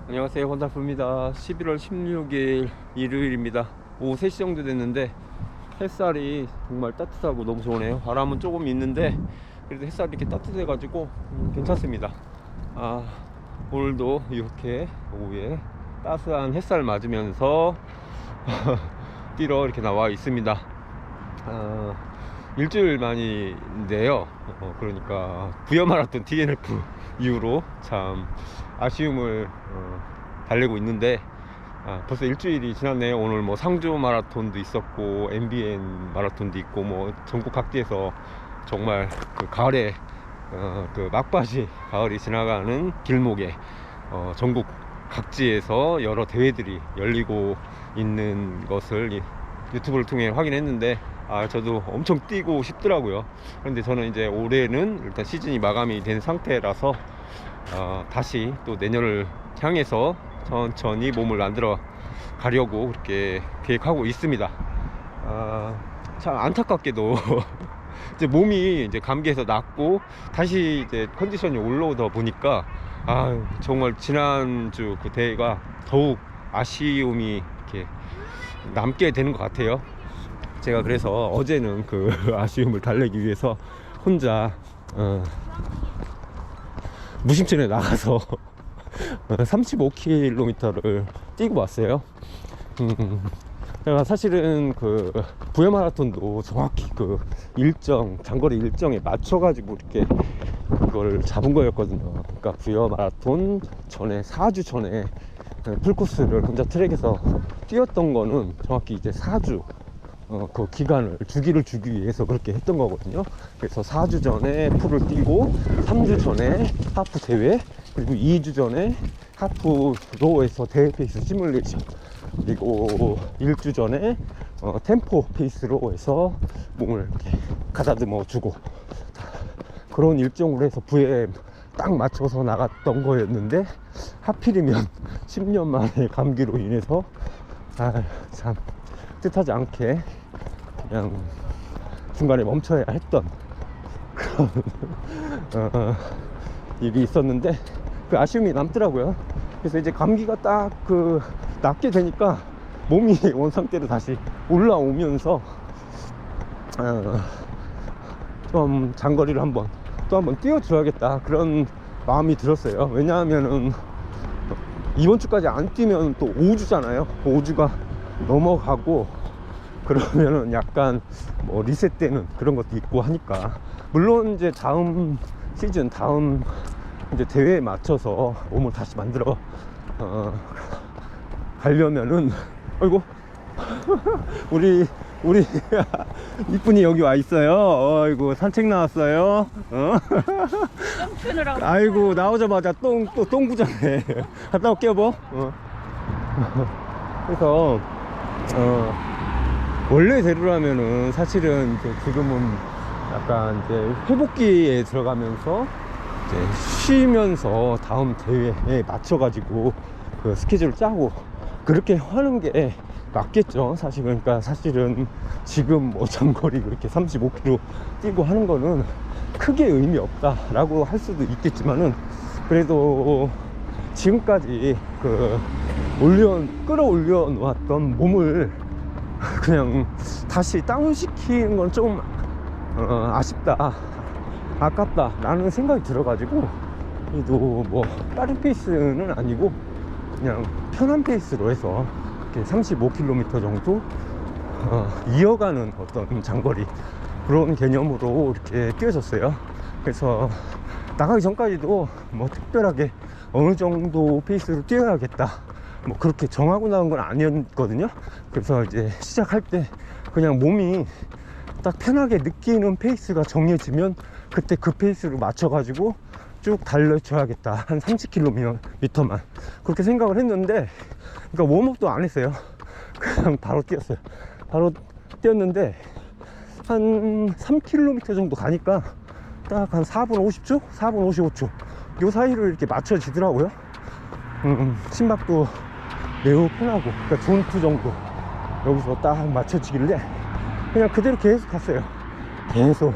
안녕하세요, 권다프입니다. 11월 16일 일요일입니다. 오후 3시 정도 됐는데 햇살이 정말 따뜻하고 너무 좋으네요. 바람은 조금 있는데 그래도 햇살이 이렇게 따뜻해 가지고 괜찮습니다. 오늘도 이렇게 오후에 따스한 햇살 맞으면서 뛰러 이렇게 나와 있습니다. 일주일 만인데요. 그러니까 부여 마라톤 DNF 이후로 참 아쉬움을 달래고 있는데 벌써 일주일이 지났네요. 오늘 뭐 상주 마라톤도 있었고 MBN 마라톤도 있고 뭐 전국 각지에서 정말 그 가을에 그 막바지 가을이 지나가는 길목에 전국 각지에서 여러 대회들이 열리고 있는 것을 유튜브를 통해 확인했는데 저도 엄청 뛰고 싶더라고요. 그런데 저는 이제 올해는 일단 시즌이 마감이 된 상태라서 다시 또 내년을 향해서 천천히 몸을 만들어 가려고 그렇게 계획하고 있습니다. 참 안타깝게도 이제 몸이 이제 감기에서 낫고 다시 이제 컨디션이 올라오다 보니까 정말 지난주 그 대회가 더욱 아쉬움이 이렇게 남게 되는 것 같아요. 제가 그래서 어제는 그 아쉬움을 달래기 위해서 혼자 무심천에 나가서 35km를 뛰고 왔어요. 제가 사실은 그 부여 마라톤도 정확히 그 일정, 장거리 일정에 맞춰가지고 이렇게 그걸 잡은 거였거든요. 그러니까 부여 마라톤 전에 4주 전에 풀코스를 혼자 트랙에서 뛰었던 거는 정확히 이제 4주 그 기간을 주기를 주기 위해서 그렇게 했던 거거든요. 그래서 4주 전에 풀을 뛰고 3주 전에 하프 대회, 그리고 2주 전에 하프 로우에서 대회 페이스 시뮬레이션, 그리고 1주 전에 템포 페이스로 해서 몸을 이렇게 가다듬어 주고 그런 일정으로 해서 부에 딱 맞춰서 나갔던 거였는데 하필이면 10년 만에 감기로 인해서 참 뜻하지 않게 그냥 중간에 멈춰야 했던 그런 일이 있었는데 그 아쉬움이 남더라고요. 그래서 이제 감기가 딱 그 낫게 되니까 몸이 원상태로 다시 올라오면서 좀 장거리를 또 한번 뛰어줘야겠다 그런 마음이 들었어요. 왜냐하면은 이번 주까지 안 뛰면 또 5주잖아요 5주가 넘어가고 그러면은 약간 뭐 리셋되는 그런 것도 있고 하니까, 물론 이제 다음 시즌 다음 이제 대회에 맞춰서 몸을 다시 만들어 가려면은 아이고 우리 이쁜이 여기 와 있어요. 아이고 산책 나왔어요. 아이고 나오자마자 똥 구정해. 갔다 올게요 뭐. 그래서 원래대로라면은 사실은 지금은 약간 이제 회복기에 들어가면서 이제 쉬면서 다음 대회에 맞춰가지고 그 스케줄을 짜고 그렇게 하는 게 맞겠죠 사실. 그러니까 사실은 지금 뭐 장거리 그렇게 35km 뛰고 하는 거는 크게 의미 없다 라고 할 수도 있겠지만은, 그래도 지금까지 그 끌어올려 놓았던 몸을 그냥 다시 다운시키는 건 좀 아쉽다, 아깝다 라는 생각이 들어가지고, 그래도 뭐 빠른 페이스는 아니고 그냥 편한 페이스로 해서 이렇게 35km 정도 이어가는 어떤 장거리 그런 개념으로 이렇게 뛰어졌어요. 그래서 나가기 전까지도 뭐 특별하게 어느 정도 페이스로 뛰어야겠다 뭐 그렇게 정하고 나온 건 아니었거든요. 그래서 이제 시작할 때 그냥 몸이 딱 편하게 느끼는 페이스가 정해지면 그때 그 페이스로 맞춰가지고 쭉 달려줘야겠다, 한 30km만 그렇게 생각을 했는데, 그러니까 웜업도 안 했어요. 그냥 바로 뛰었어요. 바로 뛰었는데 한 3km 정도 가니까 딱 한 4분 50초? 4분 55초 요 사이를 이렇게 맞춰지더라고요. 심박도 매우 편하고, 그러니까 존2 정도 여기서 딱 맞춰지길래 그냥 그대로 계속 갔어요. 계속.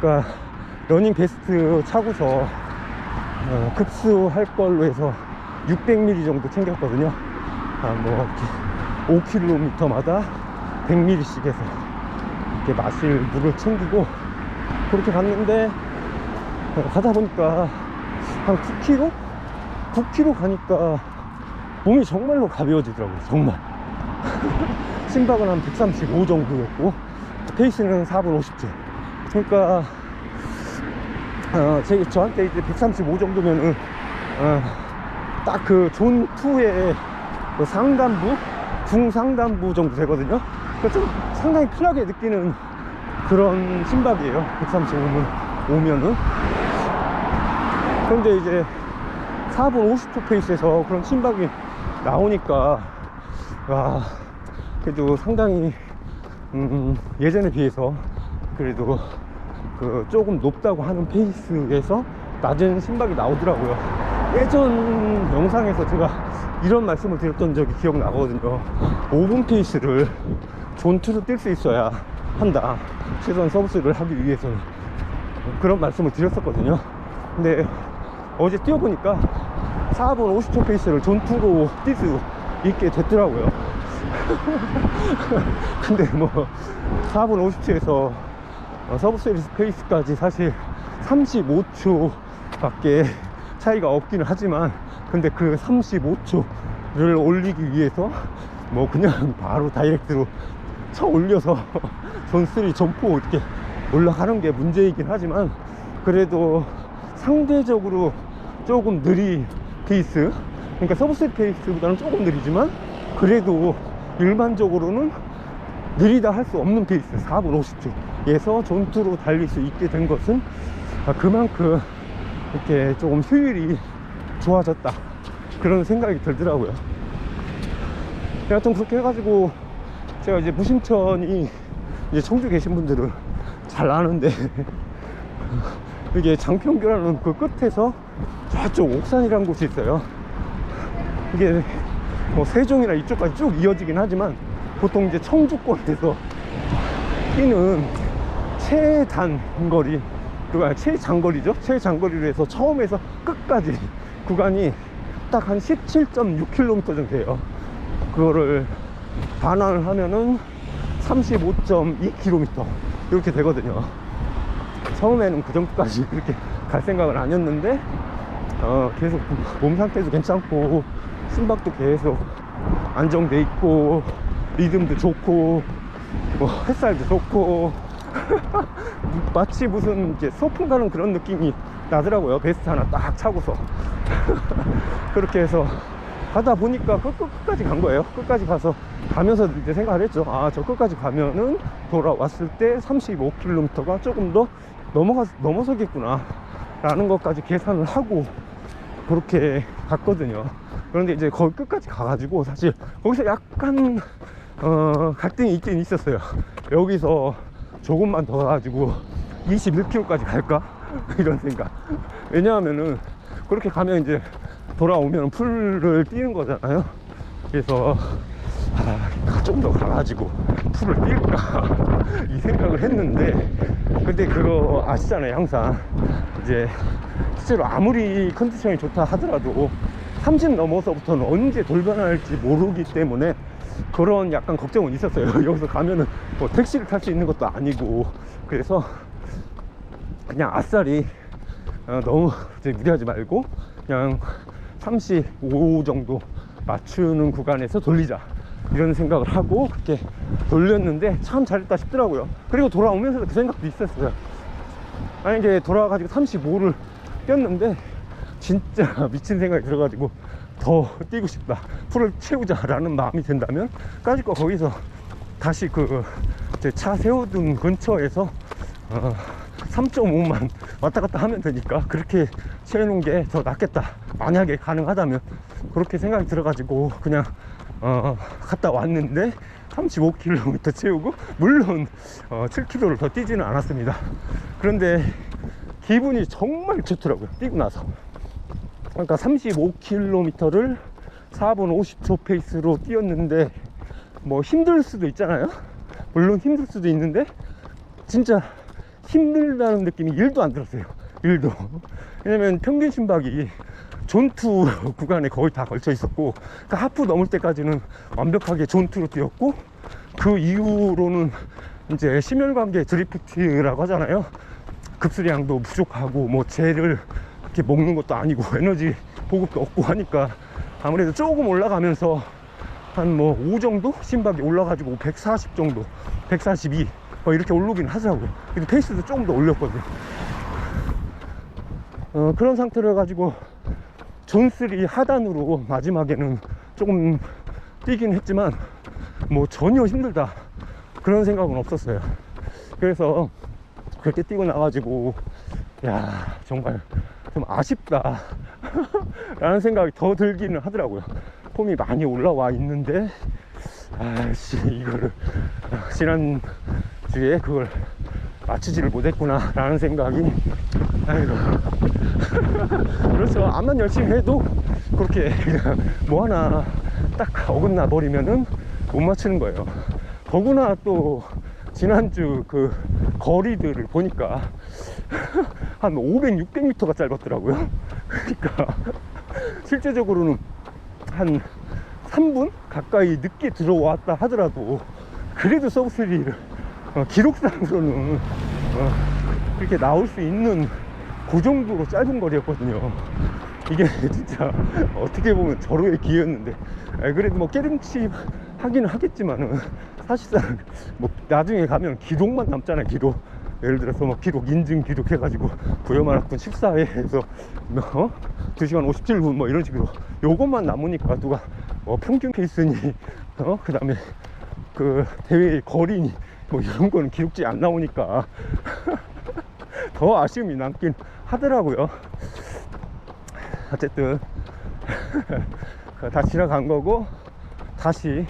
그러니까 러닝 베스트 차고서 급수할 걸로 해서 600ml 정도 챙겼거든요. 뭐 5km마다 100ml씩 해서 이렇게 마실 물을 챙기고 그렇게 갔는데, 가다 보니까 한 9km 가니까 몸이 정말로 가벼워지더라고요. 정말. 심박은 한 135 정도였고 페이스는 4분 50초. 그러니까 저한테 이제 135 정도면은 딱 그 존 2의 그 상단부, 중상단부 정도 되거든요. 그러니까 좀 상당히 편하게 느끼는 그런 심박이에요. 135오면은. 그런데 이제 4분 50초 페이스에서 그런 심박이 나오니까 그래도 상당히 예전에 비해서 그래도 그 조금 높다고 하는 페이스에서 낮은 심박이 나오더라고요. 예전 영상에서 제가 이런 말씀을 드렸던 적이 기억나거든요. 5분 페이스를 존2로 뛸 수 있어야 한다, 최소한 서비스를 하기 위해서는. 그런 말씀을 드렸었거든요. 근데 어제 뛰어보니까 4분 50초 페이스를 존2로 뛸 수 있게 됐더라고요. 근데 뭐 4분 50초에서 서브서비스 페이스까지 사실 35초 밖에 차이가 없기는 하지만, 근데 그 35초를 올리기 위해서 뭐 그냥 바로 다이렉트로 쳐 올려서 존3, 존4 이렇게 올라가는 게 문제이긴 하지만, 그래도 상대적으로 조금 느린 페이스, 그러니까 서브셋 페이스보다는 조금 느리지만 그래도 일반적으로는 느리다 할 수 없는 페이스 4분 50초에서 존2로 달릴 수 있게 된 것은 그만큼 이렇게 조금 효율이 좋아졌다, 그런 생각이 들더라고요. 여하튼 그렇게 해가지고 제가 이제 무심천이 이제 청주 계신 분들은 잘 아는데 이게 장평교라는 그 끝에서 저쪽 옥산이라는 곳이 있어요. 이게 뭐 세종이나 이쪽까지 쭉 이어지긴 하지만 보통 이제 청주권에서 뛰는 최단거리, 그러니까 최장거리죠. 최장거리로 해서 처음에서 끝까지 구간이 딱 한 17.6km 정도 돼요. 그거를 반환을 하면은 35.2km 이렇게 되거든요. 처음에는 그 정도까지 그렇게 갈 생각은 아니었는데 계속 몸 상태도 괜찮고 심박도 계속 안정돼 있고 리듬도 좋고 뭐 햇살도 좋고 마치 무슨 이제 소풍 가는 그런 느낌이 나더라고요. 베스트 하나 딱 차고서 그렇게 해서 가다 보니까 끝까지 간 거예요. 끝까지 가서 가면서 이제 생각을 했죠. 저 끝까지 가면은 돌아왔을 때 35km가 조금 더 넘어서겠구나 라는 것까지 계산을 하고 그렇게 갔거든요. 그런데 이제 거기 끝까지 가가지고 사실 거기서 약간 갈등이 있긴 있었어요. 여기서 조금만 더 가가지고 21km까지 갈까? 이런 생각. 왜냐하면은 그렇게 가면 이제 돌아오면 풀을 뛰는 거잖아요. 그래서 좀 더 가가지고 풀을 뛸까 이 생각을 했는데, 근데 그거 아시잖아요. 항상 이제 실제로 아무리 컨디션이 좋다 하더라도 30 넘어서부터는 언제 돌변할지 모르기 때문에 그런 약간 걱정은 있었어요. 여기서 가면은 뭐 택시를 탈 수 있는 것도 아니고. 그래서 그냥 아싸리 너무 이제 무리하지 말고 그냥 35 정도 맞추는 구간에서 돌리자 이런 생각을 하고 그렇게 돌렸는데 참 잘했다 싶더라고요. 그리고 돌아오면서 그 생각도 있었어요. 만약에 돌아와가지고 35를 뛰었는데 진짜 미친 생각이 들어가지고 더 뛰고 싶다, 풀을 채우자 라는 마음이 든다면 까짓 거 거기서 다시 그 제 차 세워둔 근처에서 3.5만 왔다 갔다 하면 되니까 그렇게 채우는 게 더 낫겠다, 만약에 가능하다면. 그렇게 생각이 들어가지고 그냥 갔다 왔는데 35km 채우고, 물론 7km를 더 뛰지는 않았습니다. 그런데 기분이 정말 좋더라고요, 뛰고 나서. 그러니까 35km를 4분 50초 페이스로 뛰었는데 뭐 힘들 수도 있잖아요. 물론 힘들 수도 있는데 진짜 힘들다는 느낌이 1도 안 들었어요. 1도. 왜냐면 평균 심박이 존2 구간에 거의 다 걸쳐 있었고, 그러니까 하프 넘을 때까지는 완벽하게 존2로 뛰었고, 그 이후로는 이제 심혈관계 드리프트라고 하잖아요. 급수량도 부족하고 뭐 젤을 이렇게 먹는 것도 아니고 에너지 보급도 없고 하니까 아무래도 조금 올라가면서 한 뭐 5 정도 심박이 올라가지고 140 정도, 142 뭐 이렇게 오르긴 하더라고요. 그래도 페이스도 조금 더 올렸거든요. 그런 상태로 해가지고 존3 하단으로 마지막에는 조금 뛰긴 했지만 뭐 전혀 힘들다 그런 생각은 없었어요. 그래서 그렇게 뛰고 나가지고 야 정말 좀 아쉽다 라는 생각이 더 들기는 하더라고요. 폼이 많이 올라와 있는데 아씨 이거를 지난주에 그걸 맞추지를 못했구나 라는 생각이 아이고 그렇죠. 암만 열심히 해도 그렇게 그냥 뭐 하나 딱 어긋나 버리면은 못 맞추는 거예요. 더구나 또 지난주 그 거리들을 보니까 한 500, 600m가 짧았더라고요. 그러니까 실제적으로는 한 3분 가까이 늦게 들어왔다 하더라도 그래도 서브3를 기록상으로는 그렇게 나올 수 있는 그 정도로 짧은 거리였거든요. 이게 진짜 어떻게 보면 절호의 기회였는데, 그래도 뭐 깨름치 하기는 하겠지만은 사실상 뭐 나중에 가면 기록만 남잖아요. 기록, 예를 들어서 뭐 기록 인증 기록 해가지고 부여마라톤 14회에서 2시간 57분 뭐 이런 식으로 요것만 남으니까 누가 평균 페이스니 그 다음에 그 대회의 거리니 뭐 이런 거는 기록지 안 나오니까 더 아쉬움이 남긴 하더라고요. 어쨌든 다 지나간 거고 다시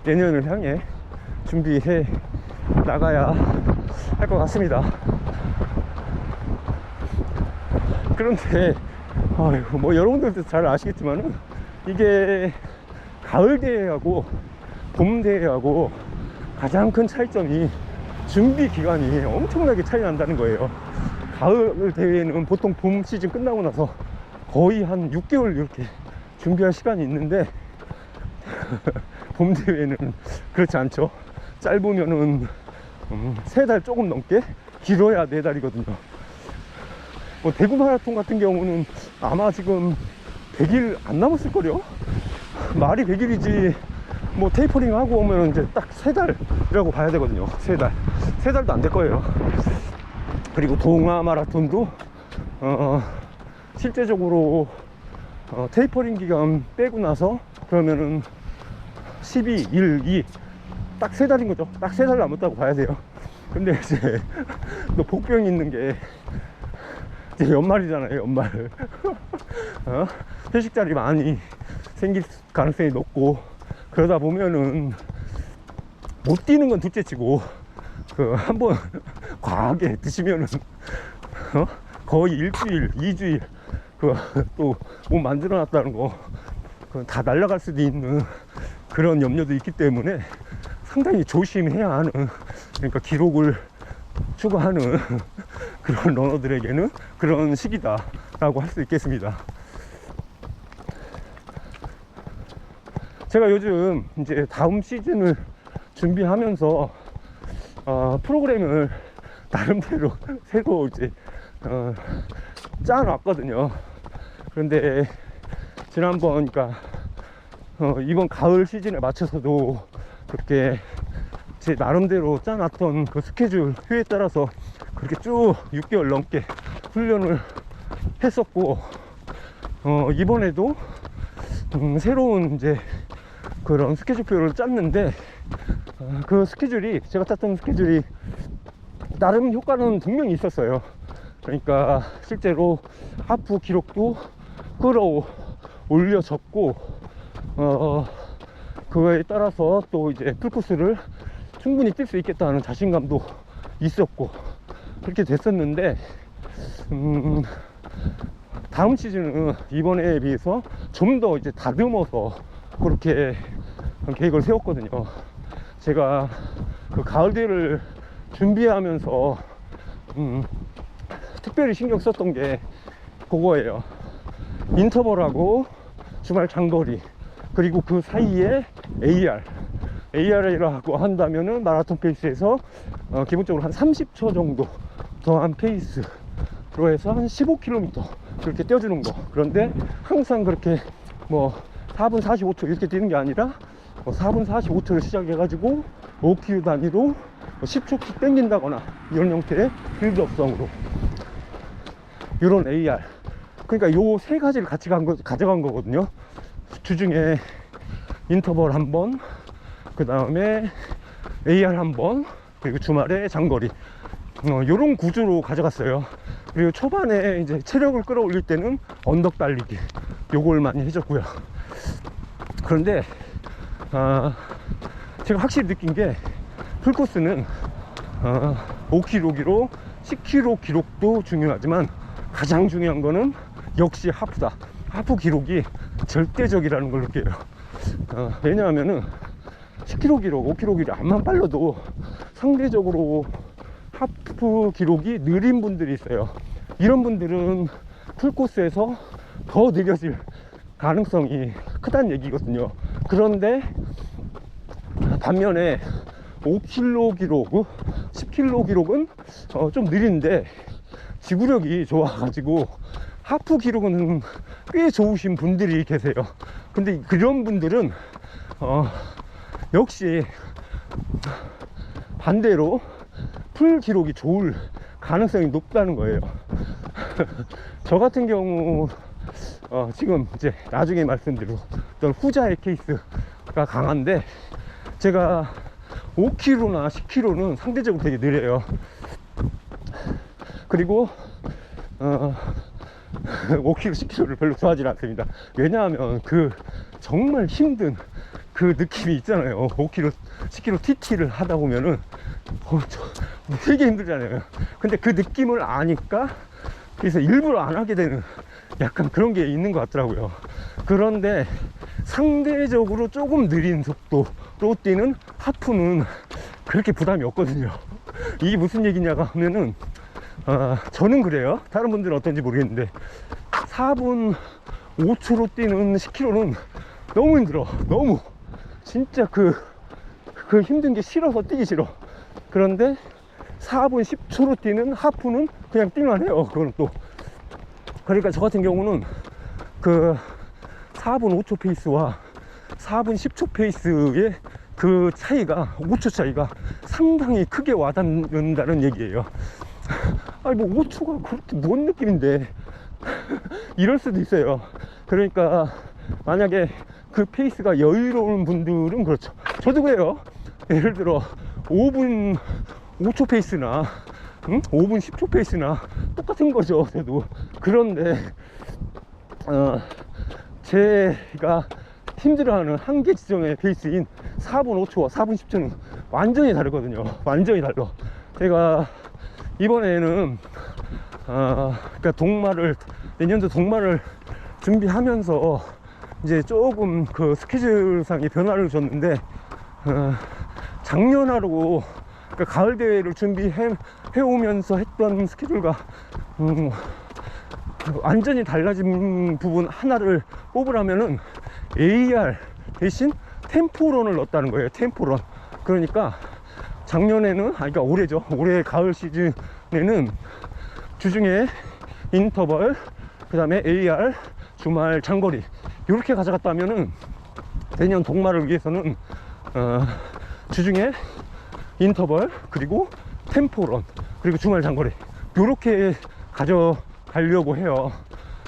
내년을 향해 준비해 나가야 할 것 같습니다. 그런데 뭐 여러분들도 잘 아시겠지만은 이게 가을 대회하고 봄 대회하고 가장 큰 차이점이 준비 기간이 엄청나게 차이 난다는 거예요. 가을 대회는 보통 봄 시즌 끝나고 나서 거의 한 6개월 이렇게 준비할 시간이 있는데 봄 대회는 그렇지 않죠. 짧으면은 3달 조금 넘게, 길어야 4달이거든요. 뭐 대구 마라톤 같은 경우는 아마 지금 100일 안 남았을걸요? 말이 100일이지 뭐 테이퍼링 하고 오면 이제 딱 3달이라고 봐야 되거든요. 3달도 안 될 거예요. 그리고 동아 마라톤도 실제적으로 테이퍼링 기간 빼고 나서 그러면은 12, 1, 2 딱 3달인 거죠. 딱 3달 남았다고 봐야 돼요. 근데 이제 또 복병이 있는 게 이제 연말이잖아요. 연말 회식 자리 많이 생길 가능성이 높고, 그러다 보면은 못 뛰는 건 둘째 치고 한번 과하게 드시면은 거의 일주일, 2주일 또 몸 만들어 놨다는 거 다 날아갈 수도 있는 그런 염려도 있기 때문에 상당히 조심해야 하는, 그러니까 기록을 추구하는 그런 러너들에게는 그런 시기다 라고 할 수 있겠습니다. 제가 요즘 이제 다음 시즌을 준비하면서 프로그램을 나름대로 새로 이제 짜놨거든요. 그런데 지난번 그러니까 이번 가을 시즌에 맞춰서도 그렇게 제 나름대로 짜놨던 그 스케줄 표에 따라서 그렇게 쭉 6개월 넘게 훈련을 했었고, 이번에도 새로운 이제 그런 스케줄표를 짰는데 그 스케줄이, 제가 짰던 스케줄이 나름 효과는 분명히 있었어요. 그러니까 실제로 하프 기록도 끌어올려졌고, 그거에 따라서 또 이제 풀코스를 충분히 뛸 수 있겠다는 자신감도 있었고 그렇게 됐었는데, 다음 시즌은 이번에 비해서 좀 더 이제 다듬어서 그렇게 계획을 세웠거든요. 제가 그 가을 대회를 준비하면서 특별히 신경 썼던 게 그거예요. 인터벌하고 주말 장거리, 그리고 그 사이에 AR이라고 한다면은 마라톤 페이스에서 기본적으로 한 30초 정도 더한 페이스로 해서 한 15km 그렇게 뛰어주는 거. 그런데 항상 그렇게 뭐 4분 45초 이렇게 뛰는 게 아니라 4분 45초를 시작해가지고 5km 단위로 10초씩 땡긴다거나 이런 형태의 빌드업성으로 이런 AR. 그러니까 요 세 가지를 같이 가져간 거거든요. 주중에 인터벌 한 번, 그 다음에 AR 한 번, 그리고 주말에 장거리. 요런 구조로 가져갔어요. 그리고 초반에 이제 체력을 끌어올릴 때는 언덕 달리기 요걸 많이 해줬고요. 그런데 제가 확실히 느낀 게 풀코스는 5km 기록, 10km 기록도 중요하지만 가장 중요한 거는 역시 하프다. 하프 기록이 절대적이라는 걸 느껴요. 왜냐하면은 10km 기록, 5km 기록 암만 빨라도 상대적으로 하프 기록이 느린 분들이 있어요. 이런 분들은 풀코스에서 더 느려질 가능성이 크다는 얘기거든요. 그런데 반면에 5km 기록, 10km 기록은 좀 느린데 지구력이 좋아가지고 하프 기록은 꽤 좋으신 분들이 계세요. 근데 그런 분들은 역시 반대로 풀 기록이 좋을 가능성이 높다는 거예요. 저 같은 경우 지금 이제 나중에 말씀드렸던 후자의 케이스가 강한데, 제가 5km나 10km는 상대적으로 되게 느려요. 그리고 5km, 10km를 별로 좋아하지 않습니다. 왜냐하면 그 정말 힘든 그 느낌이 있잖아요. 5km, 10km TT를 하다 보면은 되게 힘들잖아요. 근데 그 느낌을 아니까 그래서 일부러 안 하게 되는 약간 그런 게 있는 것 같더라고요. 그런데 상대적으로 조금 느린 속도로 뛰는 하프는 그렇게 부담이 없거든요. 이게 무슨 얘기냐고 하면은 저는 그래요. 다른 분들은 어떤지 모르겠는데 4분 5초로 뛰는 10km는 너무 힘들어. 너무 진짜 그 힘든 게 싫어서 뛰기 싫어. 그런데 4분 10초로 뛰는 하프는 그냥 뛰만 해요. 그거는 또 그러니까 저 같은 경우는 그 4분 5초 페이스와 4분 10초 페이스의 그 차이가 5초 차이가 상당히 크게 와닿는다는 얘기예요. 아니 뭐 5초가 그렇게 뭔 느낌인데 이럴 수도 있어요. 그러니까 만약에 그 페이스가 여유로운 분들은 그렇죠. 저도 그래요. 예를 들어 5분 5초 페이스나 5분 10초 페이스나 똑같은 거죠. 저도. 그런데 제가 힘들어하는 한계 지점의 페이스인 4분 5초와 4분 10초는 완전히 다르거든요. 완전히 달라. 제가 이번에는 그러니까 내년도 동마를 준비하면서 이제 조금 그 스케줄상의 변화를 줬는데 작년하고 그러니까 가을 대회를 준비해 오면서 했던 스케줄과 완전히 달라진 부분 하나를 뽑으라면은 AR 대신 템포런을 넣었다는 거예요. 템포런. 그러니까 작년에는 그러니까 올해죠. 올해 가을 시즌에는 주중에 인터벌, 그 다음에 AR, 주말 장거리 이렇게 가져갔다면은 내년 동마를 위해서는 주중에 인터벌, 그리고 템포런, 그리고 주말 장거리 이렇게 가져가려고 해요.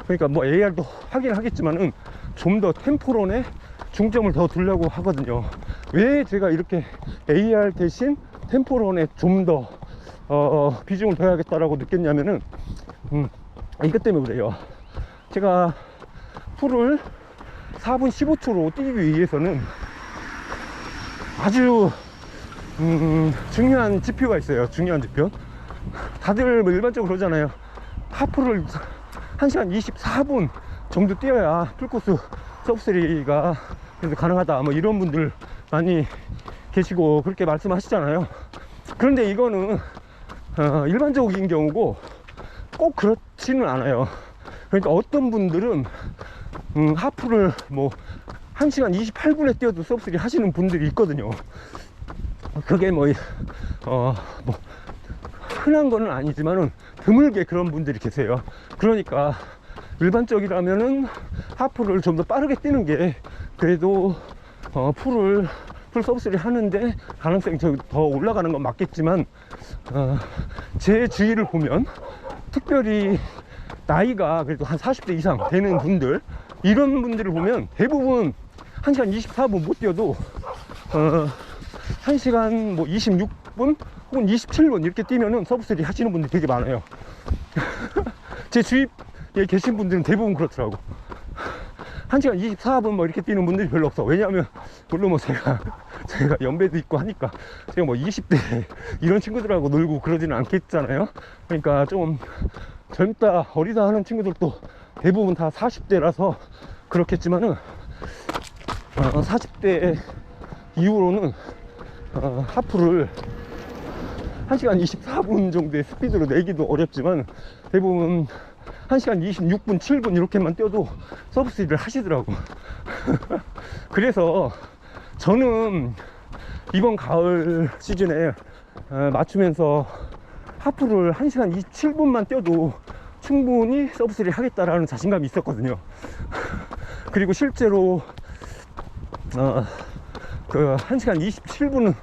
그러니까 뭐 AR도 하긴 하겠지만은 좀 더 템포런에 중점을 더 두려고 하거든요. 왜 제가 이렇게 AR 대신 템포런에 좀 더 비중을 둬야겠다라고 느꼈냐면은 이것 때문에 그래요. 제가 풀을 4분 15초로 뛰기 위해서는 아주 중요한 지표가 있어요. 중요한 지표. 다들 뭐 일반적으로 그러잖아요. 하프를 1시간 24분 정도 뛰어야 풀코스 서브3가 그래도 가능하다, 뭐 이런 분들 많이 계시고 그렇게 말씀하시잖아요. 그런데 이거는 일반적인 경우고 꼭 그렇지는 않아요. 그러니까 어떤 분들은 하프를 뭐 1시간 28분에 뛰어도 서브3 하시는 분들이 있거든요. 그게 뭐 흔한 거는 아니지만은 드물게 그런 분들이 계세요. 그러니까 일반적이라면은 하프를 좀 더 빠르게 뛰는 게 그래도 풀 서브3 하는데 가능성이 더 올라가는 건 맞겠지만, 제 주위를 보면 특별히 나이가 그래도 한 40대 이상 되는 분들, 이런 분들을 보면 대부분 1시간 24분 못 뛰어도 1시간 뭐 26분 혹은 27분 이렇게 뛰면은 서브3 하시는 분들이 되게 많아요. 제 주위에 계신 분들은 대부분 그렇더라고. 1시간 24분 뭐 이렇게 뛰는 분들이 별로 없어. 왜냐하면 물론 뭐 제가 연배도 있고 하니까 제가 뭐 20대 이런 친구들하고 놀고 그러지는 않겠잖아요. 그러니까 좀 젊다 어리다 하는 친구들도 대부분 다 40대라서 그렇겠지만은 40대 이후로는 하프를 1시간 24분 정도의 스피드로 내기도 어렵지만 대부분 1시간 26분, 7분 이렇게만 뛰어도 서브3를 하시더라고. 그래서 저는 이번 가을 시즌에 맞추면서 하프를 1시간 27분만 뛰어도 충분히 서브3 하겠다라는 자신감이 있었거든요. 그리고 실제로 그 1시간 27분은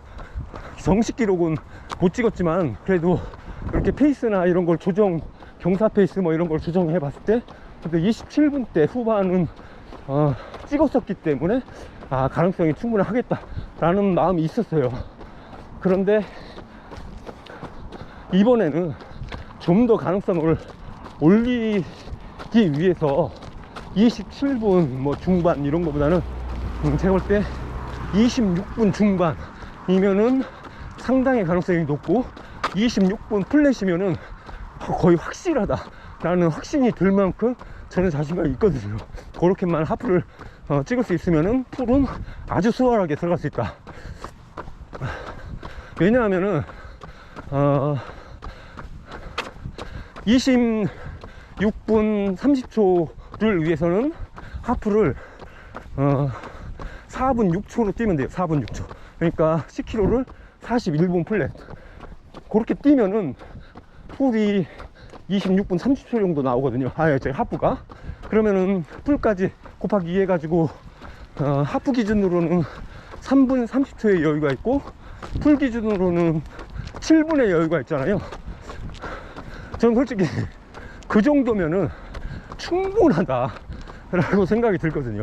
정식 기록은 못 찍었지만 그래도 이렇게 페이스나 이런 걸 경사 페이스 뭐 이런 걸 조정해 봤을 때 27분대 후반은 찍었었기 때문에 가능성이 충분히 하겠다라는 마음이 있었어요. 그런데 이번에는 좀 더 가능성을 올리기 위해서 27분 뭐 중반 이런 거보다는 제가 볼 때 26분 중반이면은 상당히 가능성이 높고 26분 플랫이면은 거의 확실하다라는 확신이 들 만큼 저는 자신감이 있거든요. 그렇게만 하프를 찍을 수 있으면은 풀은 아주 수월하게 들어갈 수 있다. 왜냐하면은 26분 30초를 위해서는 하프를 4분 6초로 뛰면 돼요. 4분 6초. 그러니까 10km를 41분 플랫. 그렇게 뛰면은 풀이 26분 30초 정도 나오거든요. 저희 하프가. 그러면은 풀까지 곱하기 2 해가지고 하프 기준으로는 3분 30초의 여유가 있고 풀 기준으로는 7분의 여유가 있잖아요. 저는 솔직히 그 정도면은 충분하다 라고 생각이 들거든요.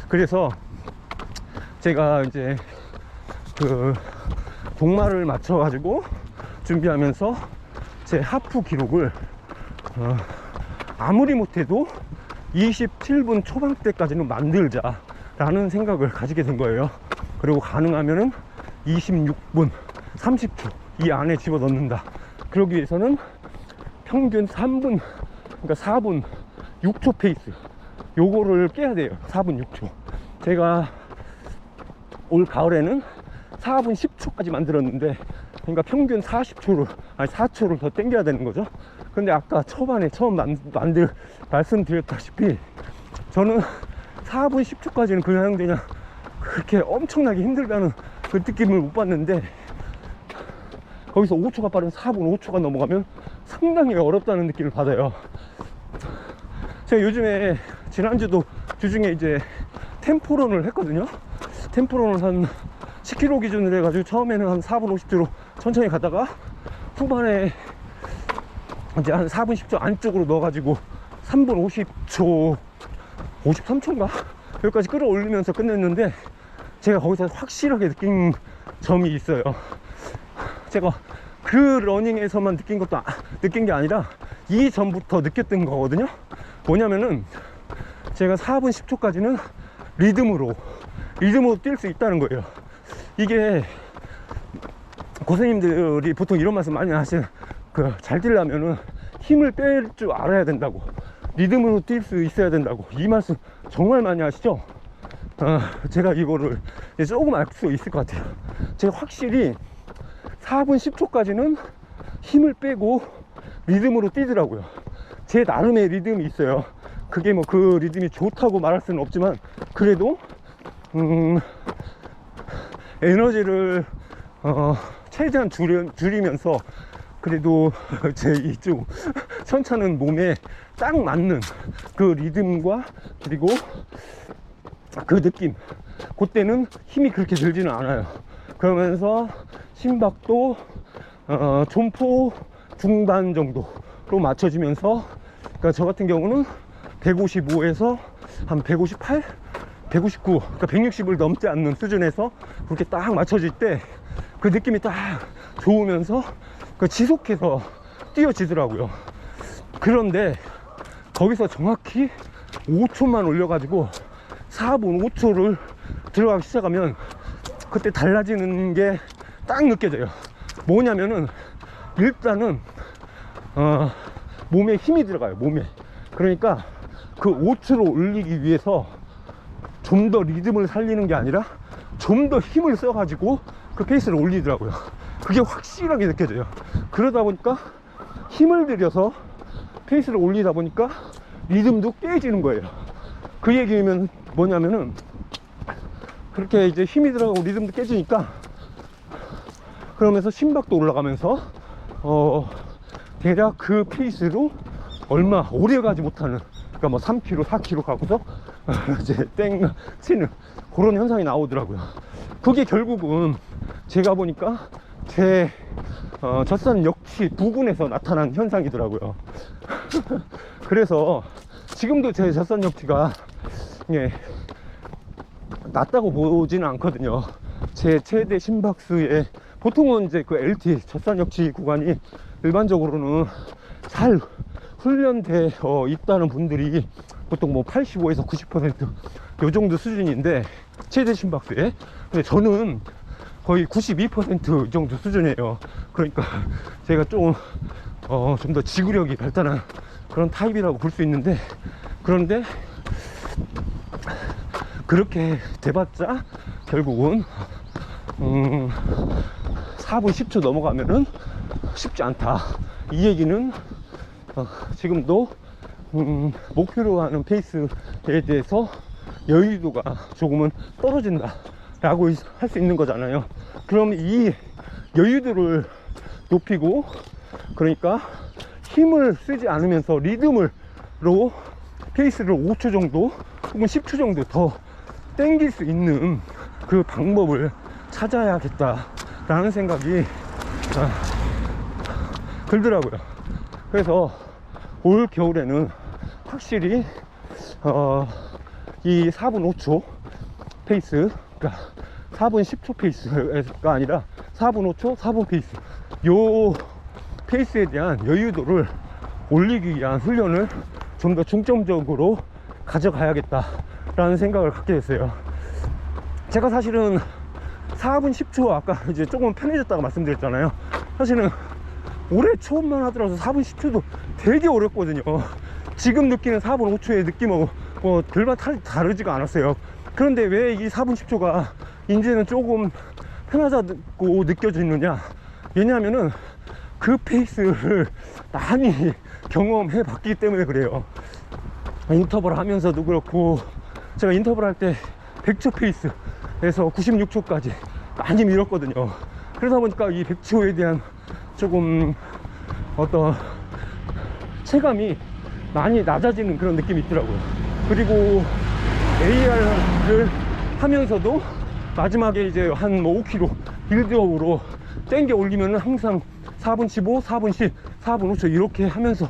그래서 제가 이제 그 동마를 맞춰 가지고 준비하면서 제 하프 기록을 아무리 못해도 27분 초반대까지는 만들자 라는 생각을 가지게 된 거예요. 그리고 가능하면은 26분 30초 이 안에 집어넣는다. 그러기 위해서는 평균 3분 그러니까 4분 6초 페이스 요거를 깨야 돼요. 4분 6초. 제가 올 가을에는 4분 10초까지 만들었는데 그러니까 평균 4초를 더 당겨야 되는 거죠. 근데 아까 초반에 처음 말씀드렸다시피 저는 4분 10초까지는 그냥 그렇게 엄청나게 힘들다는 그 느낌을 못 받는데 거기서 5초가 빠른 4분 5초가 넘어가면 상당히 어렵다는 느낌을 받아요. 제가 요즘에 지난주도 주중에 이제 템포런을 했거든요. 템포런을 한 10km 기준으로 해가지고 처음에는 한 4분 50초로 천천히 가다가 후반에 이제 한 4분 10초 안쪽으로 넣어가지고 3분 50초 53초인가 여기까지 끌어올리면서 끝냈는데 제가 거기서 확실하게 느낀 점이 있어요. 제가 그 러닝에서만 느낀 게 아니라 이전부터 느꼈던 거거든요. 뭐냐면은 제가 4분 10초까지는 리듬으로 뛸 수 있다는 거예요. 이게 고생님들이 보통 이런 말씀 많이 하시는 잘 뛰려면은 힘을 뺄 줄 알아야 된다고, 리듬으로 뛸 수 있어야 된다고, 이 말씀 정말 많이 하시죠. 제가 이거를 조금 알 수 있을 것 같아요. 제가 확실히 4분 10초까지는 힘을 빼고 리듬으로 뛰더라고요. 제 나름의 리듬이 있어요. 그게 뭐 그 리듬이 좋다고 말할 수는 없지만, 그래도 에너지를 최대한 줄이면서 그래도 제 이쪽 천차는 몸에 딱 맞는 그 리듬과 그리고 그 느낌, 그때는 힘이 그렇게 들지는 않아요. 그러면서 심박도 존포 중반 정도로 맞춰지면서, 그러니까 저 같은 경우는 155에서 한 158, 159, 그러니까 160을 넘지 않는 수준에서 그렇게 딱 맞춰질 때 그 느낌이 딱 좋으면서 지속해서 뛰어지더라고요. 그런데 거기서 정확히 5초만 올려가지고 4분 5초를 들어가기 시작하면 그때 달라지는 게 딱 느껴져요. 뭐냐면은 일단은 몸에 힘이 들어가요. 몸에. 그러니까 그 5초를 올리기 위해서 좀 더 리듬을 살리는 게 아니라 좀 더 힘을 써가지고 그 페이스를 올리더라고요. 그게 확실하게 느껴져요. 그러다 보니까 힘을 들여서 페이스를 올리다 보니까 리듬도 깨지는 거예요. 그 얘기면 뭐냐면은, 그렇게 이제 힘이 들어가고 리듬도 깨지니까, 그러면서 심박도 올라가면서 대략 그 페이스로 얼마 오래 가지 못하는, 그러니까 뭐 3km 4km 가고서 이제 땡 치는 그런 현상이 나오더라고요. 그게 결국은 제가 보니까 제 젖산 역치 부근에서 나타난 현상이더라고요. 그래서 지금도 제 젖산 역치가 낮다고 보지는 않거든요. 제 최대 심박수에, 보통은 이제 그 LT 젖산 역치 구간이 일반적으로는 잘 훈련되어 있다는 분들이 보통 뭐 85에서 90% 요 정도 수준인데, 최대 심박수에. 근데 저는 거의 92% 정도 수준이에요. 그러니까 제가 좀 더 지구력이 발달한 그런 타입이라고 볼 수 있는데, 그런데 그렇게 돼봤자 결국은 4분 10초 넘어가면은 쉽지 않다. 이 얘기는 지금도 목표로 하는 페이스에 대해서 여유도가 조금은 떨어진다 라고 할 수 있는 거잖아요. 그럼 이 여유도를 높이고, 그러니까 힘을 쓰지 않으면서 리듬으로 페이스를 5초 정도 혹은 10초 정도 더 땡길 수 있는 그 방법을 찾아야겠다 라는 생각이 들더라고요. 그래서 올 겨울에는 확실히 이 4분 5초 페이스, 그러니까 4분 10초 페이스가 아니라 4분 5초 4분 페이스, 요 페이스에 대한 여유도를 올리기 위한 훈련을 좀 더 중점적으로 가져가야겠다 라는 생각을 갖게 됐어요. 제가 사실은 4분 10초 아까 이제 조금 편해졌다고 말씀드렸잖아요. 사실은 올해 처음만 하더라도 4분 10초도 되게 어렵거든요. 지금 느끼는 4분 5초의 느낌하고 뭐 별반 다르지가 않았어요. 그런데 왜 이 4분 10초가 이제는 조금 편하다고 느껴지느냐, 왜냐하면은 그 페이스를 많이 경험해 봤기 때문에 그래요. 인터벌 하면서도 그렇고, 제가 인터벌 할 때 100초 페이스에서 96초까지 많이 밀었거든요. 그러다 보니까 이 100초에 대한 조금 어떤 체감이 많이 낮아지는 그런 느낌이 있더라고요. 그리고 AR을 하면서도 마지막에 이제 한 뭐 5km 빌드업으로 땡겨 올리면은 항상 4분 15, 4분 10, 4분 5초 이렇게 하면서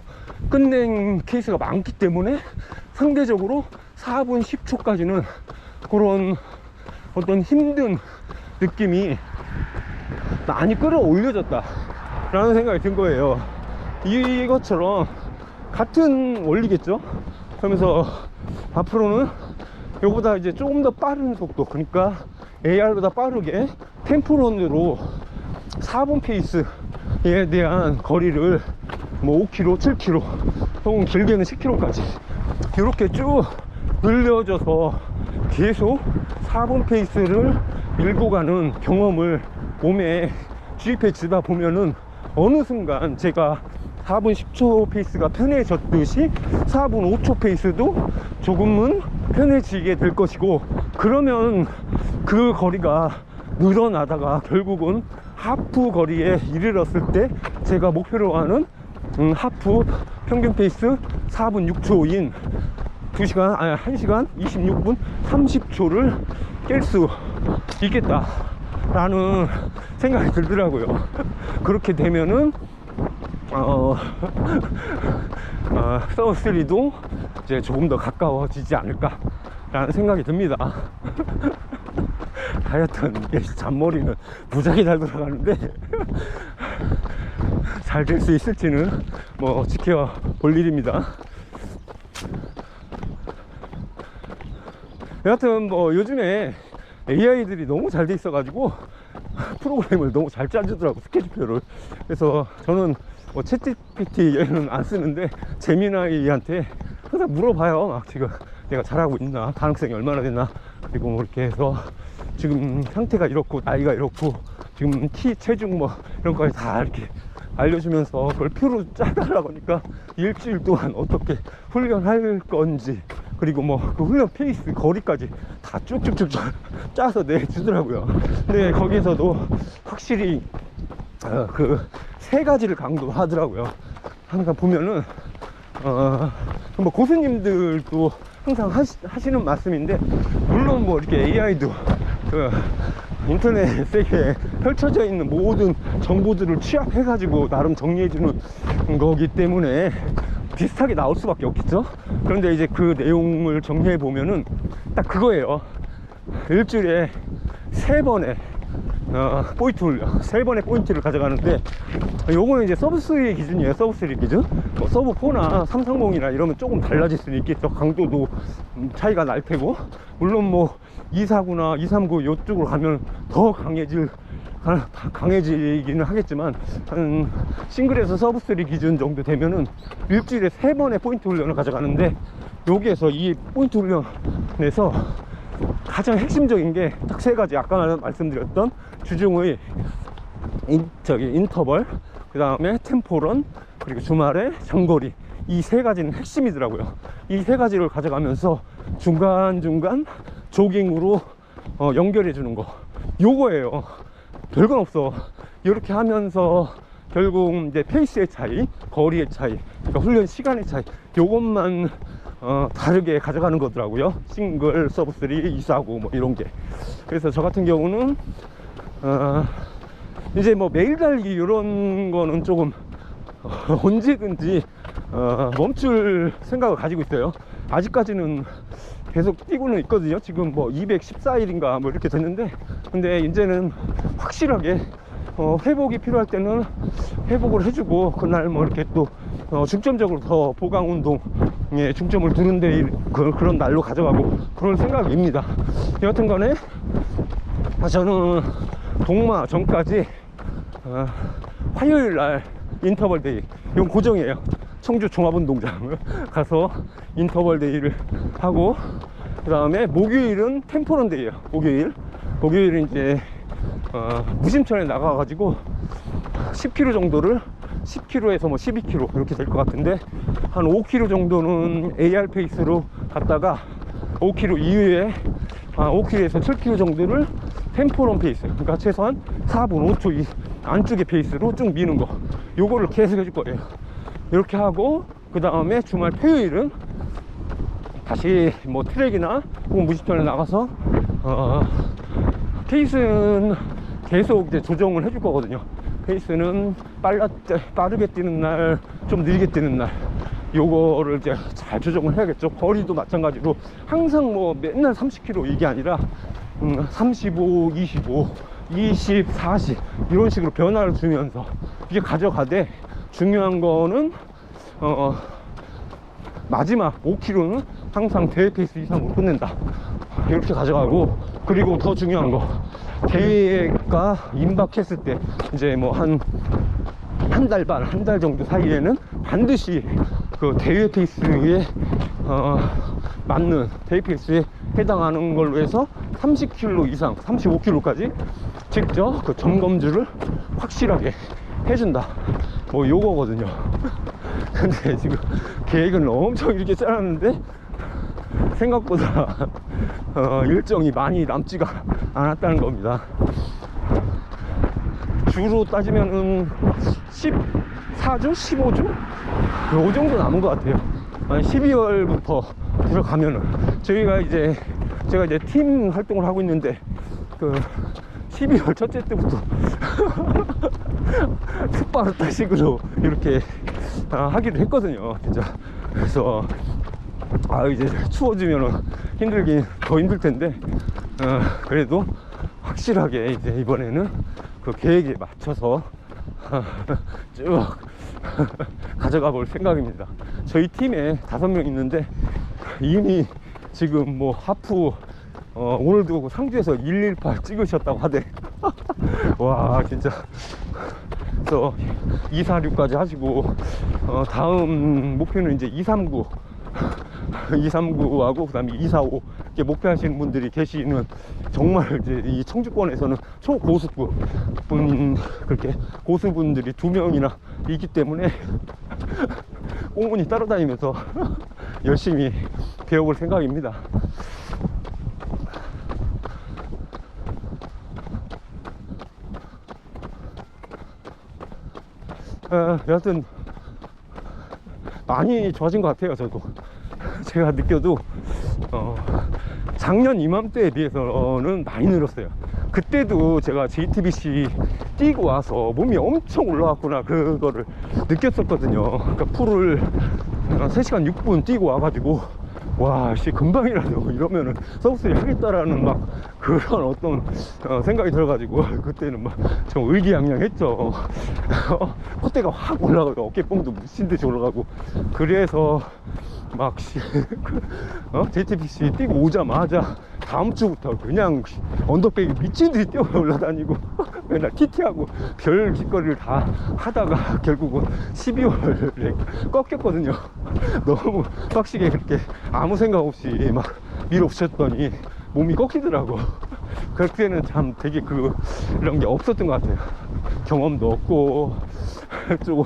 끝낸 케이스가 많기 때문에 상대적으로 4분 10초까지는 그런 어떤 힘든 느낌이 많이 끌어올려졌다 라는 생각이 든 거예요. 이것처럼 같은 원리겠죠. 그러면서 앞으로는 요보다 이제 조금 더 빠른 속도, 그러니까 AR보다 빠르게 템포런으로 4분 페이스에 대한 거리를 뭐 5km, 7km 혹은 길게는 10km까지 이렇게 쭉 늘려져서 계속 4분 페이스를 밀고 가는 경험을 몸에 주입해 주다 보면은 어느 순간 제가 4분 10초 페이스가 편해졌듯이 4분 5초 페이스도 조금은 편해지게 될 것이고, 그러면 그 거리가 늘어나다가 결국은 하프 거리에 이르렀을 때 제가 목표로 하는 하프 평균 페이스 4분 6초인 1시간 26분 30초를 깰 수 있겠다 라는 생각이 들더라고요. 그렇게 되면은 서브3도 이제 조금 더 가까워지지 않을까 라는 생각이 듭니다. 하여튼 이게 잔머리는 무지하게 잘 돌아가는데 잘 될 수 있을지는 뭐 지켜볼 일입니다. 여하튼 뭐 요즘에 AI들이 너무 잘 돼 있어 가지고 프로그램을 너무 잘 짜주더라고, 스케줄표를. 그래서 저는 뭐 챗GPT는 안 쓰는데 제미나이한테 항상 물어봐요. 막 지금 내가 잘하고 있나, 가능성이 얼마나 됐나, 그리고 뭐 이렇게 해서 지금 상태가 이렇고 나이가 이렇고 지금 키, 체중 뭐 이런 거까지 다 이렇게 알려주면서 그걸 표로 짜달라고 하니까 일주일 동안 어떻게 훈련할 건지, 그리고 뭐 그 훈련 페이스 거리까지 다 쭉쭉쭉 짜서 내주더라고요. 근데 거기에서도 확실히 그 세 가지를 강조하더라고요. 항상 보면은 뭐 고수님들도 항상 하시는 말씀인데, 물론 뭐 이렇게 AI도 그 인터넷 세계에 펼쳐져 있는 모든 정보들을 취합해 가지고 나름 정리해 주는 거기 때문에 비슷하게 나올 수밖에 없겠죠. 그런데 이제 그 내용을 정리해 보면은 딱 그거예요. 일주일에 3번의 포인트 훈련, 3번의 포인트를 가져가는데, 요거는 이제 서브3 기준이에요. 서브3 기준. 뭐 서브4나 330이나 이러면 조금 달라질 수는 있겠죠. 강도도 차이가 날 테고, 물론 뭐 249나 239 요쪽으로 가면 더 강해지기는 하겠지만, 한 싱글에서 서브3 기준 정도 되면은 일주일에 3번의 포인트 훈련을 가져가는데, 여기에서 이 포인트 훈련에서 가장 핵심적인 게 딱 3가지, 아까 말씀드렸던 주중의 인터벌, 그 다음에 템포런, 그리고 주말에 장거리, 이 3가지는 핵심이더라고요. 이 3가지를 가져가면서 중간중간 조깅으로 연결해 주는 거, 요거예요. 별건 없어. 이렇게 하면서 결국 이제 페이스의 차이, 거리의 차이, 그러니까 훈련 시간의 차이, 요것만 다르게 가져가는 거더라고요. 싱글, 서브3, 249 뭐 이런 게. 그래서 저 같은 경우는 이제 뭐 매일 달리기 이런 거는 조금 언제든지 멈출 생각을 가지고 있어요. 아직까지는 계속 뛰고는 있거든요. 지금 뭐 214일인가 뭐 이렇게 됐는데, 근데 이제는 확실하게 회복이 필요할 때는 회복을 해주고, 그날 뭐 이렇게 또 중점적으로 더 보강 운동에 중점을 두는데 그런 날로 가져가고 그런 생각입니다. 여하튼 간에 저는 동마 전까지 화요일 날 인터벌 데이, 이건 고정이에요. 청주 종합운동장 가서 인터벌 데이를 하고, 그 다음에 목요일은 템포런 데이에요. 목요일은 이제 무심천에 나가가지고 10km 정도를 10km에서 뭐 12km 이렇게 될 것 같은데, 한 5km 정도는 AR 페이스로 갔다가 5km 이후에 5km에서 7km 정도를 템포런 페이스, 그러니까 최소한 4분 5초 안쪽의 페이스로 쭉 미는 거, 요거를 계속 해줄 거예요. 이렇게 하고, 그 다음에 주말 토요일은 다시 뭐 트랙이나 혹은 무심천에 나가서 페이스는 계속 이제 조정을 해줄 거거든요. 페이스는 빠르게 뛰는 날, 좀 느리게 뛰는 날, 요거를 이제 잘 조정을 해야겠죠. 거리도 마찬가지로 항상 뭐 맨날 30km 이게 아니라 35, 25, 20, 40 이런 식으로 변화를 주면서 이게 가져가되, 중요한 거는 마지막 5km는 항상 대회 페이스 이상으로 끝낸다, 이렇게 가져가고, 그리고 더 중요한 거, 대회가 임박했을 때 이제 뭐 한 달 반, 한 달 정도 사이에는 반드시 그 대회 페이스에 맞는, 대회 페이스에 해당하는 걸로 해서 30km 이상, 35km까지 직접 그 점검주를 확실하게 해준다, 뭐 요거거든요. 근데 지금 계획은 엄청 이렇게 짜놨는데 생각보다 일정이 많이 남지가 않았다는 겁니다. 주로 따지면은 14주? 15주? 요 정도 남은 것 같아요. 12월부터 들어가면은 제가 이제 팀 활동을 하고 있는데 12월 첫째 때부터 스파르타식으로 이렇게 하기로 했거든요, 진짜. 그래서 이제 추워지면은 더 힘들 텐데 그래도 확실하게 이제 이번에는 그 계획에 맞춰서 쭉 가져가 볼 생각입니다. 저희 팀에 5명 있는데 이미 지금 뭐 하프 오늘도 상주에서 118 찍으셨다고 하대. 와, 진짜. 그래서 246까지 하시고 다음 목표는 이제 239 239하고 그 다음에 245 이렇게 목표하시는 분들이 계시는, 정말 이제 이 청주권에서는 초고수부 그렇게 고수분들이 2명이나 있기 때문에 꽁무니 따라다니면서 열심히 배워볼 생각입니다. 여하튼 많이 좋아진 것 같아요. 저도 제가 느껴도 작년 이맘때에 비해서는 많이 늘었어요. 그때도 제가 JTBC 뛰고 와서 몸이 엄청 올라왔구나, 그거를 느꼈었거든요. 그러니까 풀을 3시간 6분 뛰고 와가지고 와, 씨, 금방이라도 이러면은 서브스리 하겠다라는 막 그런 어떤 생각이 들어가지고 그때는 막 좀 의기양양했죠. 콧대가 확 올라가고 어깨뽕도 미친듯이 올라가고, 그래서 막 JTBC 뛰고 오자마자 다음 주부터 그냥 언더백이 미친듯이 뛰어 올라다니고 맨날 TT하고 별 짓거리를 다 하다가 결국은 12월에 꺾였거든요. 너무 빡시게 그렇게 아무 생각 없이 막 밀어붙였더니 몸이 꺾이더라고. 그때는 참 되게 이런 게 없었던 것 같아요. 경험도 없고 좀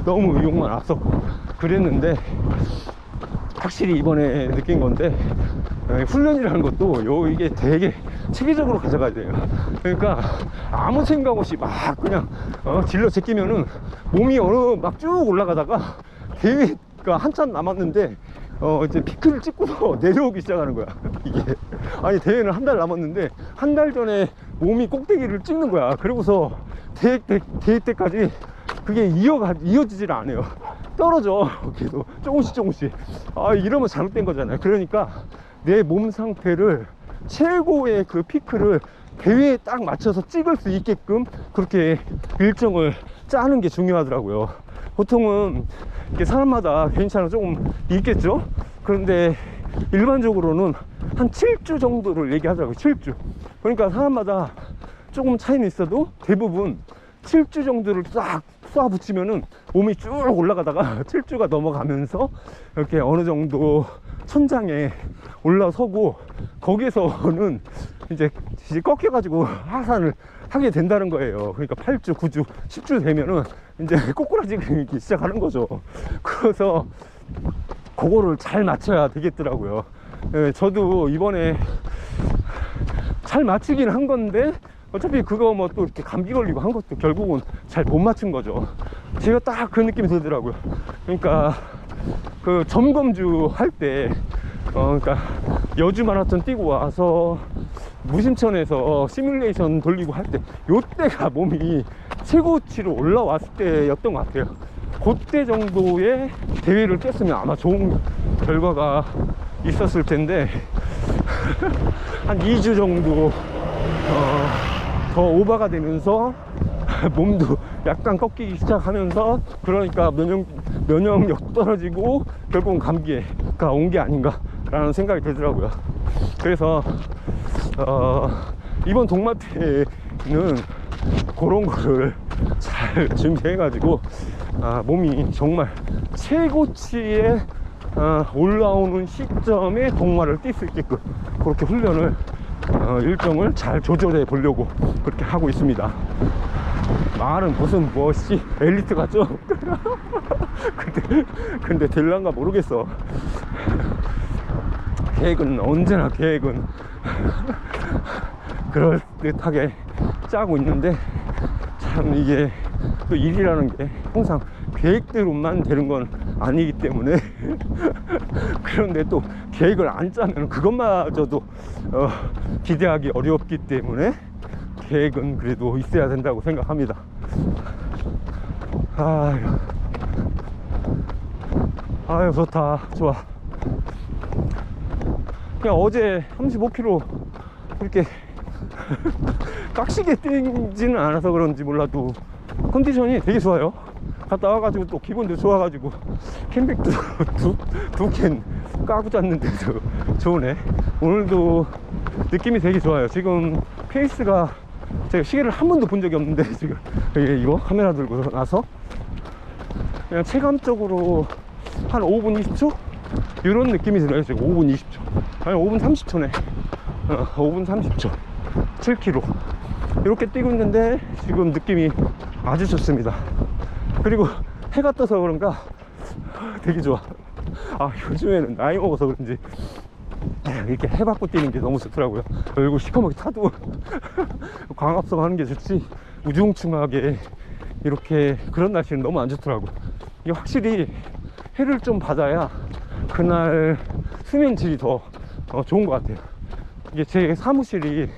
너무 욕만 앞섰고 그랬는데, 확실히 이번에 느낀 건데 훈련이라는 것도 이게 되게 체계적으로 가져가야 돼요. 그러니까 아무 생각 없이 막 그냥 질러 제끼면은 몸이 막 쭉 올라가다가 대회가 한참 남았는데 이제 피크를 찍고서 내려오기 시작하는 거야. 이게 아니, 대회는 한 달 남았는데 한 달 전에 몸이 꼭대기를 찍는 거야. 그러고서 대회 때까지 그게 이어지질 않아요. 떨어져. 계속 조금씩. 이러면 잘못된 거잖아요. 그러니까 내 몸 상태를 최고의 그 피크를 대회에 딱 맞춰서 찍을 수 있게끔 그렇게 일정을 짜는 게 중요하더라고요. 보통은 이게 사람마다 개인차는 조금 있겠죠. 그런데 일반적으로는 한 7주 정도를 얘기하더라고요. 7주. 그러니까 사람마다 조금 차이는 있어도 대부분 7주 정도를 싹 쏴 붙이면은 몸이 쭉 올라가다가 7주가 넘어가면서 이렇게 어느 정도 천장에 올라서고, 거기에서는 이제 꺾여가지고 하산을 하게 된다는 거예요. 그러니까 8주, 9주, 10주 되면은 이제 꼬꾸라지기 시작하는 거죠. 그래서 그거를 잘 맞춰야 되겠더라고요. 저도 이번에 잘 맞추긴 한 건데, 어차피 그거 뭐 또 이렇게 감기 걸리고 한 것도 결국은 잘 못 맞춘 거죠. 제가 딱 그 느낌이 들더라고요. 그러니까 그 점검주 할 때 그러니까 여주 마라톤 뛰고 와서 무심천에서 시뮬레이션 돌리고 할 때, 요때가 몸이 최고치로 올라왔을 때였던 것 같아요. 그때 정도의 대회를 뛰었으면 아마 좋은 결과가 있었을 텐데 한 2주 정도 더 오버가 되면서 몸도 약간 꺾이기 시작하면서, 그러니까 면역력 떨어지고 결국은 감기가 온 게 아닌가 라는 생각이 들더라고요. 그래서 이번 동마태는 그런 거를 잘 준비해 가지고 몸이 정말 최고치에 올라오는 시점에 동마를 뛸 수 있게끔 그렇게 훈련을 일정을 잘 조절해 보려고 그렇게 하고 있습니다. 말은 무슨 뭐씨 엘리트 같죠? 근데 될란가 모르겠어. 계획은 언제나 계획은 그럴듯하게 짜고 있는데, 참 이게 또 일이라는 게 항상 계획대로만 되는 건 아니기 때문에 그런데 또 계획을 안 짜면 그것마저도 기대하기 어렵기 때문에 계획은 그래도 있어야 된다고 생각합니다. 아유 좋다. 좋아. 그냥 어제 35km 그렇게 깍시게 뛰지는 않아서 그런지 몰라도 컨디션이 되게 좋아요. 갔다 와가지고 또 기분도 좋아가지고 캠백도 두 캔 까고 잤는데도 좋으네. 오늘도 느낌이 되게 좋아요. 지금 페이스가 제가 시계를 한 번도 본 적이 없는데 지금 이거 카메라 들고 나서 그냥 체감적으로 한 5분 20초? 이런 느낌이 들어요. 지금 5분 20초 아니 5분 30초네 5분 30초 7km 이렇게 뛰고 있는데 지금 느낌이 아주 좋습니다. 그리고 해가 떠서 그런가 되게 좋아. 요즘에는 나이 먹어서 그런지 이렇게 해 받고 뛰는 게 너무 좋더라고요. 얼굴 시커멓게 타도 광합성 하는 게 좋지 우중충하게 이렇게 그런 날씨는 너무 안 좋더라고. 이게 확실히 해를 좀 받아야 그날 수면 질이 더 좋은 것 같아요. 이게 제 사무실이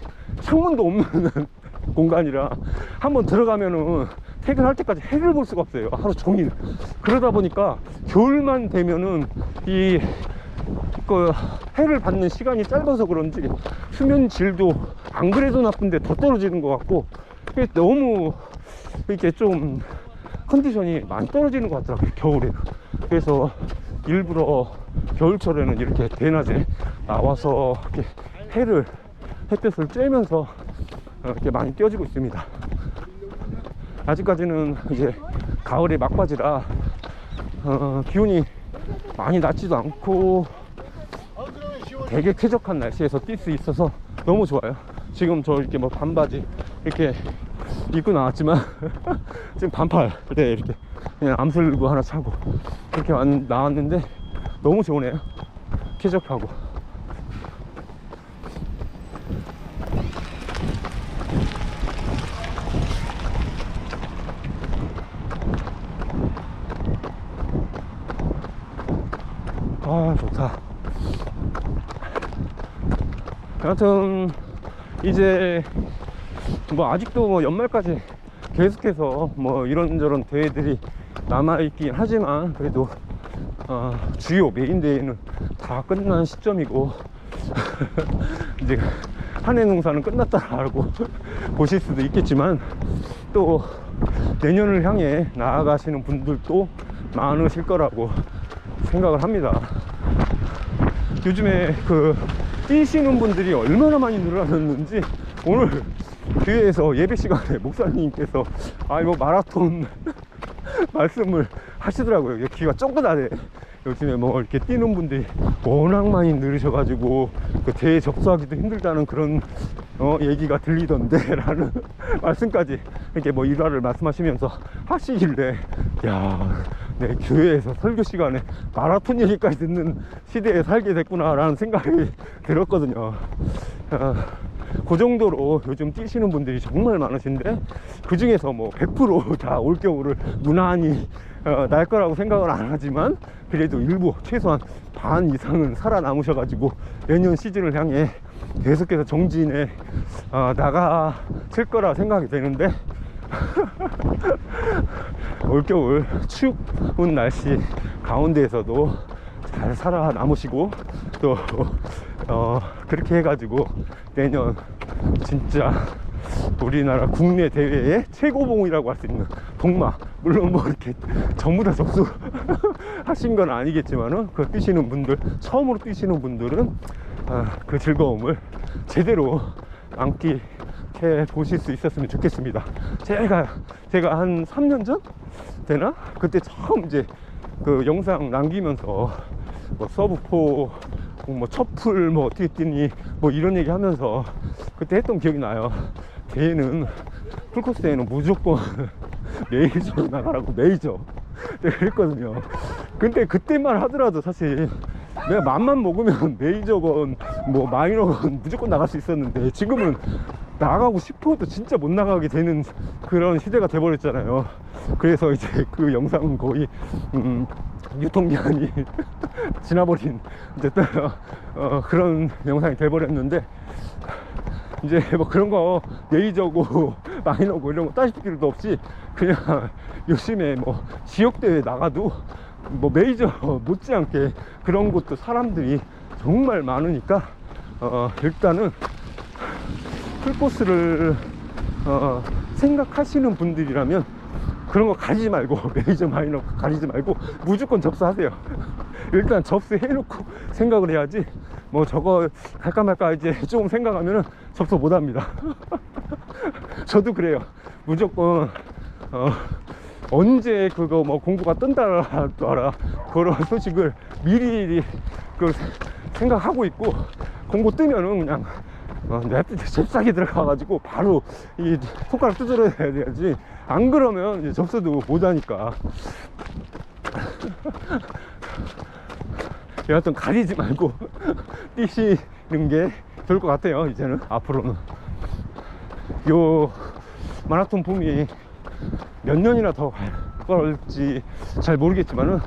창문도 없는 공간이라 한번 들어가면은 퇴근할 때까지 해를 볼 수가 없어요. 하루 종일. 그러다 보니까 겨울만 되면은 해를 받는 시간이 짧아서 그런지 수면 질도 안 그래도 나쁜데 더 떨어지는 것 같고, 너무 이렇게 좀 컨디션이 많이 떨어지는 것 같더라고요, 겨울에는. 그래서 일부러 겨울철에는 이렇게 대낮에 나와서 이렇게 햇볕을 쬐면서 이렇게 많이 뛰어지고 있습니다. 아직까지는 이제 가을의 막바지라 기온이 많이 낮지도 않고 되게 쾌적한 날씨에서 뛸 수 있어서 너무 좋아요. 지금 저 이렇게 뭐 반바지 이렇게 입고 나왔지만 지금 반팔 이렇게 그냥 암슬고 하나 차고 이렇게 나왔는데 너무 좋으네요. 쾌적하고. 좋다. 여하튼 이제 뭐 아직도 뭐 연말까지 계속해서 뭐 이런저런 대회들이 남아있긴 하지만 그래도 주요 메인 대회는 다 끝난 시점이고 이제 한 해 농사는 끝났다라고 보실 수도 있겠지만 또 내년을 향해 나아가시는 분들도 많으실 거라고 생각을 합니다. 요즘에 뛰시는 분들이 얼마나 많이 늘어났는지 오늘 교회에서 예배 시간에 목사님께서 이거 마라톤 말씀을 하시더라고요. 귀가 쫑긋하네. 요즘에 뭐 이렇게 뛰는 분들이 워낙 많이 늘으셔가지고 대회 접수하기도 힘들다는 그런 얘기가 들리던데 라는 말씀까지 이렇게 뭐 일화를 말씀하시면서 하시길래, 야, 내 교회에서 설교 시간에 마라톤 얘기까지 듣는 시대에 살게 됐구나 라는 생각이 들었거든요. 그 정도로 요즘 뛰시는 분들이 정말 많으신데 그 중에서 뭐 100% 다 올겨울을 무난히 날 거라고 생각을 안 하지만 그래도 일부 최소한 반 이상은 살아남으셔가지고 내년 시즌을 향해 계속해서 정진에 나가실 거라 생각이 되는데 올겨울 추운 날씨 가운데에서도 잘 살아남으시고 또 그렇게 해가지고 내년 진짜 우리나라 국내 대회의 최고봉이라고 할 수 있는 동마, 물론 뭐 이렇게 전부 다 접수 하신 건 아니겠지만은 뛰시는 분들, 처음으로 뛰시는 분들은 그 즐거움을 제대로 만끽해 보실 수 있었으면 좋겠습니다. 제가 한 3년 전 되나? 그때 처음 이제 영상 남기면서 뭐 서브포 뭐 첫풀 뭐 어떻게 뛰니 뭐 이런 얘기 하면서 그때 했던 기억이 나요. 대회는 풀코스에는 무조건 메이저로 나가라고, 메이저 내가 그랬거든요. 근데 그때만 하더라도 사실 내가 맘만 먹으면 메이저건 뭐 마이너건 무조건 나갈 수 있었는데, 지금은 나가고 싶어도 진짜 못 나가게 되는 그런 시대가 돼버렸잖아요. 그래서 이제 그 영상은 거의 유통기한이 지나버린 이제 그런 영상이 돼버렸는데, 이제 뭐 그런 거 메이저고 마이너고 이런 거 따질 필요도 없이 그냥 요즘에 뭐 지역대회 나가도 뭐 메이저 못지않게 그런 곳도 사람들이 정말 많으니까 일단은 풀코스를 생각하시는 분들이라면 그런 거 가리지 말고, 메이저 마이너 가리지 말고 무조건 접수하세요. 일단 접수해놓고 생각을 해야지, 뭐 저거 갈까 말까 이제 조금 생각하면은 접수 못합니다. 저도 그래요. 무조건 언제 그거 뭐 공부가 뜬다더라 그런 소식을 미리 그 생각하고 있고, 공부 뜨면은 그냥 잽싸게 들어가가지고 바로 이 손가락 두드려야 돼야지, 안 그러면 이제 접수도 못하니까. 여하튼 가리지 말고 뛰시는 게 좋을 것 같아요. 이제는 앞으로는 요 마라톤 붐이 몇 년이나 더 갈지 잘 모르겠지만은,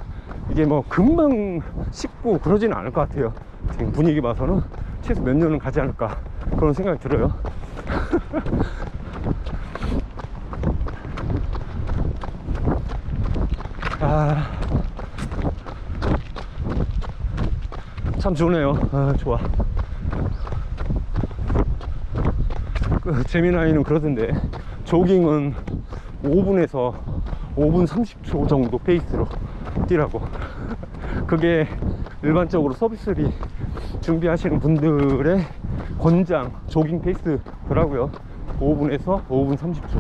이게 뭐 금방 식고 그러지는 않을 것 같아요. 지금 분위기 봐서는 최소 몇 년은 가지 않을까 그런 생각이 들어요. 참 좋네요. 좋아. 그 재미나이는 그러던데, 조깅은 5분에서 5분 30초 정도 페이스로 뛰라고. 그게 일반적으로 서비스리 준비하시는 분들의 권장 조깅 페이스더라고요. 5분에서 5분 30초.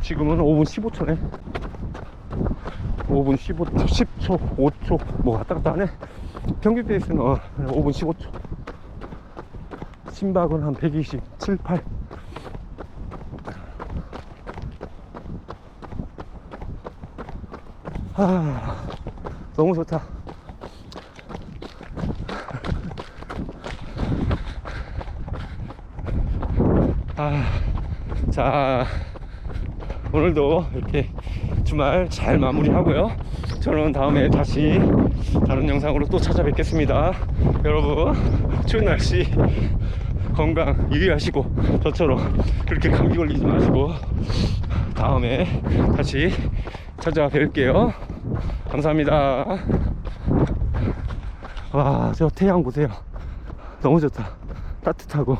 지금은 5분 15초네 5분 15초 10초 5초 뭐 왔다 갔다 하네. 평균 페이스는 5분 15초. 심박은 한 127, 8. 너무 좋다. 자, 오늘도 이렇게 주말 잘 마무리하고요. 저는 다음에 다시 다른 영상으로 또 찾아뵙겠습니다. 여러분, 추운 날씨 건강 유의하시고, 저처럼 그렇게 감기 걸리지 마시고 다음에 다시 찾아뵐게요. 감사합니다. 와, 저 태양 보세요. 너무 좋다. 따뜻하고.